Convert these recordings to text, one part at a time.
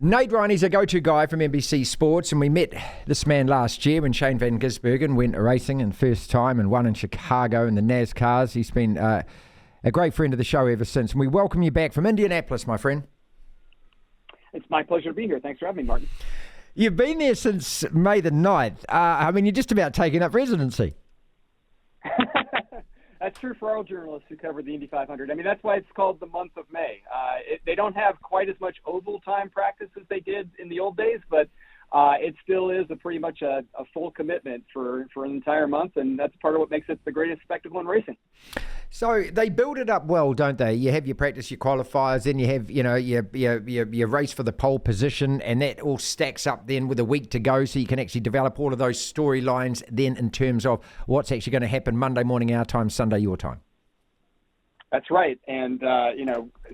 Nate Riney's a go-to guy from NBC Sports, and we met this man last year when Shane Van Gisbergen went racing and first time and won in Chicago in the NASCARs. He's been a great friend of the show ever since, and we welcome you back from Indianapolis, my friend. It's my pleasure to be here. Thanks for having me, Martin. You've been there since May the 9th. You're just about taking up residency. That's true for all journalists who cover the Indy 500. That's why it's called the month of May. They don't have quite as much oval time practice as they did in the old days, but it still is pretty much a full commitment for an entire month, and that's part of what makes it the greatest spectacle in racing. So they build it up well, don't they? You have your practice, your qualifiers, then you have your race for the pole position, and that all stacks up then with a week to go, so you can actually develop all of those storylines then in terms of what's actually going to happen Monday morning our time, Sunday your time. That's right, and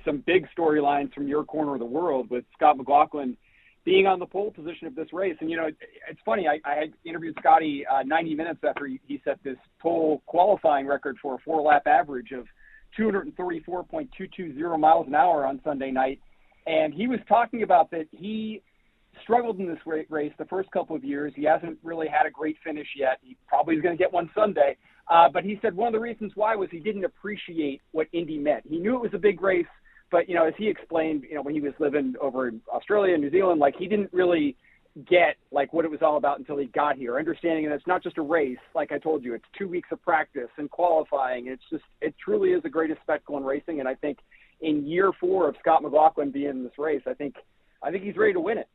some big storylines from your corner of the world with Scott McLaughlin being on the pole position of this race. And, it's funny, I had interviewed Scotty 90 minutes after he set this pole qualifying record for a four-lap average of 234.220 miles an hour on Sunday night. And he was talking about that he struggled in this race the first couple of years. He hasn't really had a great finish yet. He probably is going to get one Sunday. But he said one of the reasons why was he didn't appreciate what Indy meant. He knew it was a big race, but, as he explained, when he was living over in Australia and New Zealand, he didn't really get, what it was all about until he got here, understanding that it's not just a race. Like I told you, it's 2 weeks of practice and qualifying. It truly is the greatest spectacle in racing. And I think in year 4 of Scott McLaughlin being in this race, I think he's ready to win it.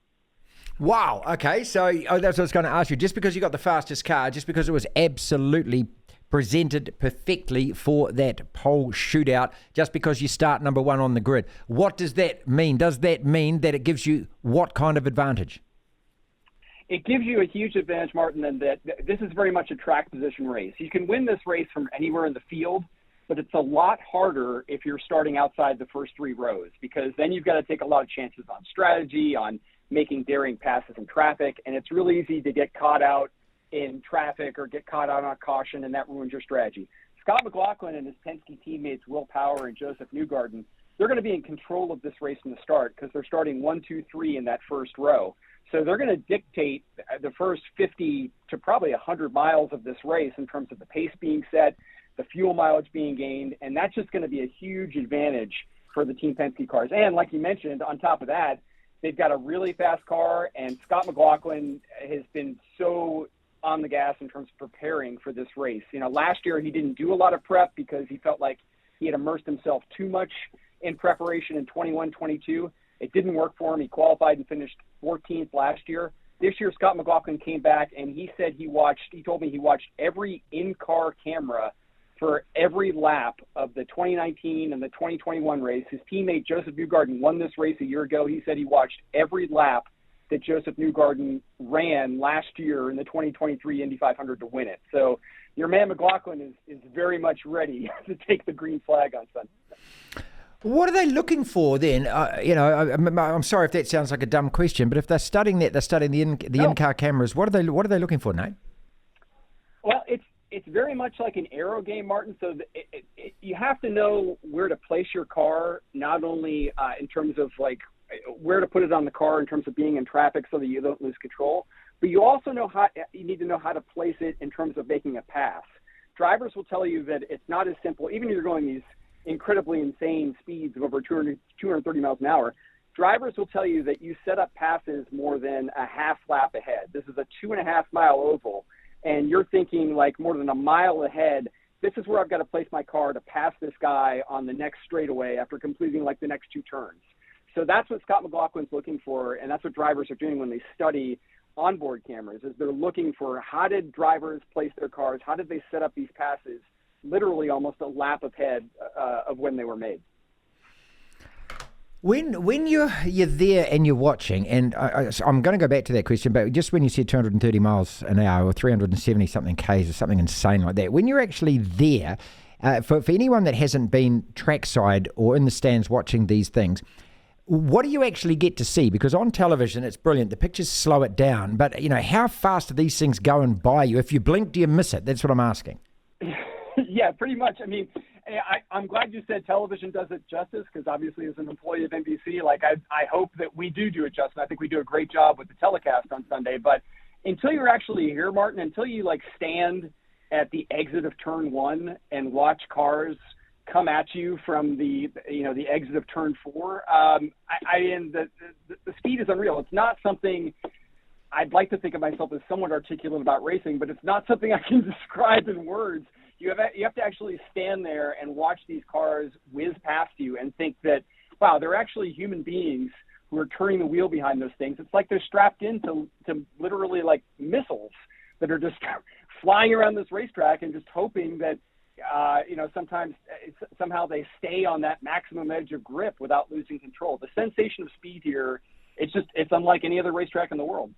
Wow. Okay. So that's what I was going to ask you. Just because you got the fastest car, just because it was absolutely presented perfectly for that pole shootout, just because you start number 1 on the grid. What does that mean? Does that mean that it gives you what kind of advantage? It gives you a huge advantage, Martin, in that this is very much a track position race. You can win this race from anywhere in the field, but it's a lot harder if you're starting outside the first 3 rows, because then you've got to take a lot of chances on strategy, on making daring passes in traffic, and it's really easy to get caught out in traffic or get caught out on caution, and that ruins your strategy. Scott McLaughlin and his Penske teammates Will Power and Joseph Newgarden, they're going to be in control of this race from the start because they're starting 1, 2, 3 in that first row. So they're going to dictate the first 50 to probably 100 miles of this race in terms of the pace being set, the fuel mileage being gained, and that's just going to be a huge advantage for the Team Penske cars. And like you mentioned, on top of that, they've got a really fast car, and Scott McLaughlin has been so on the gas in terms of preparing for this race. Last year he didn't do a lot of prep because he felt like he had immersed himself too much in preparation in 21-22. It didn't work for him. He qualified and finished 14th last year. This year, Scott McLaughlin came back and he said he told me he watched every in-car camera for every lap of the 2019 and the 2021 race. His teammate Joseph Newgarden won this race a year ago. He said he watched every lap that Joseph Newgarden ran last year in the 2023 Indy 500 to win it. So your man McLaughlin is very much ready to take the green flag on Sunday. What are they looking for then? I'm sorry if that sounds like a dumb question, but if they're studying that, they're studying the in-car cameras. What are they looking for, Nate? Well, it's very much like an aero game, Martin. So you have to know where to place your car, not only in terms of where to put it on the car in terms of being in traffic so that you don't lose control, but you also you need to know how to place it in terms of making a pass. Drivers will tell you that it's not as simple, even if you're going these incredibly insane speeds of over 230 miles an hour. Drivers will tell you that you set up passes more than a half lap ahead. This is a 2.5-mile oval, and you're thinking more than a mile ahead. This is where I've got to place my car to pass this guy on the next straightaway after completing the next 2 turns. So that's what Scott McLaughlin's looking for, and that's what drivers are doing when they study onboard cameras, is they're looking for how did drivers place their cars, how did they set up these passes, literally almost a lap ahead of when they were made. When you're there and you're watching, and I'm going to go back to that question, but just when you said 230 miles an hour or 370 something Ks or something insane like that, when you're actually there, for anyone that hasn't been trackside or in the stands watching these things, what do you actually get to see? Because on television, it's brilliant. The pictures slow it down. But, how fast are these things going by you? If you blink, do you miss it? That's what I'm asking. Yeah, pretty much. I'm glad you said television does it justice, because obviously as an employee of NBC, like I hope that we do it justice. I think we do a great job with the telecast on Sunday. But until you're actually here, Martin, until you like stand at the exit of turn 1 and watch cars come at you from the exit of turn 4, the speed is unreal. It's not something I'd like to think of myself as somewhat articulate about racing, but it's not something I can describe in words. You have to actually stand there and watch these cars whiz past you and think that, wow, they're actually human beings who are turning the wheel behind those things. It's like they're strapped into literally like missiles that are just flying around this racetrack and just hoping that, sometimes somehow they stay on that maximum edge of grip without losing control. The sensation of speed here, it's unlike any other racetrack in the world.